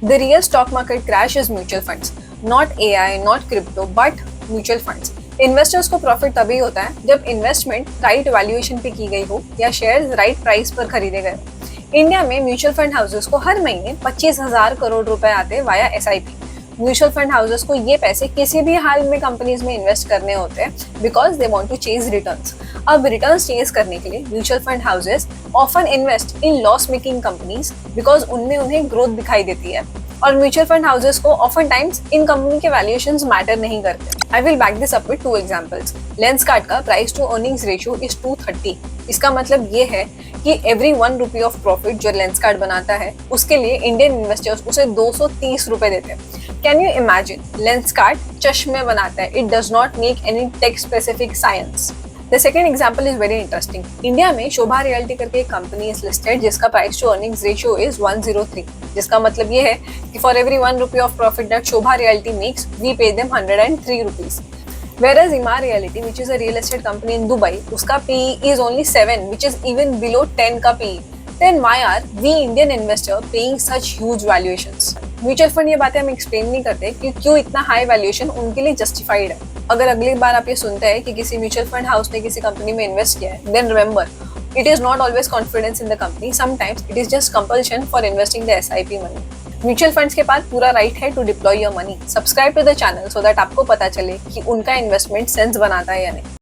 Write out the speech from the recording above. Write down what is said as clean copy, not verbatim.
The real stock market crash is mutual funds, not AI, not crypto, but mutual funds. Investors को profit तभी होता है जब investment right valuation पे की गई हो या शेयर्स राइट प्राइस पर खरीदे गए हो। इंडिया में म्यूचुअल फंड हाउसेस को हर महीने 25,000 करोड़ रुपए आते via SIP. Mutual fund houses को ये पैसे किसी भी हाल में कंपनीज में इन्वेस्ट करने होते हैं because they want to chase returns. अब रिटर्न्स चेज करने के लिए mutual fund houses often invest in loss making companies because उनमें उन्हें ग्रोथ दिखाई देती है और म्यूचुअल फंड हाउसेस को ऑफन टाइम्स इन कंपनी के वैल्यूएशंस मैटर नहीं करते। I will back this up with 2 examples. Lenskart का price to earnings ratio is 230। इसका मतलब ये है कि एवरी 1 रुपी ऑफ प्रॉफिट जो लेंसकार्ट बनाता है उसके लिए इंडियन इन्वेस्टर्स उसे 230 रुपए देते हैं। Can you imagine? लेंसकार्ट चश्मे बनाता है, it does not make any tech specific science. The second example is very interesting. India में शोभा रियल्टी करके एक कंपनी इज लिस्टेड जिसका price to earnings ratio is 103, जिसका मतलब ये है कि for every 1 rupee of profit that Sobha Realty makes we pay them 103 rupees. Whereas Emaar Realty, which is a real estate company in Dubai, उसका PE is only 7, which is even below 10 का PE. Then why are we Indian investor paying such huge valuations? Mutual fund ये बातें हम explain नहीं करते कि क्यों इतना हाई वैल्यूएशन उनके लिए जस्टिफाइड है। अगर अगली बार आप ये सुनते हैं कि किसी म्यूचुअल फंड हाउस ने किसी कंपनी में इन्वेस्ट किया है, then remember it is not always confidence in the company, sometimes it is just compulsion for investing the SIP money. Mutual funds के पास पूरा राइट है to deploy your money. Subscribe to the channel so that आपको पता चले कि उनका investment sense बनाता है या नहीं।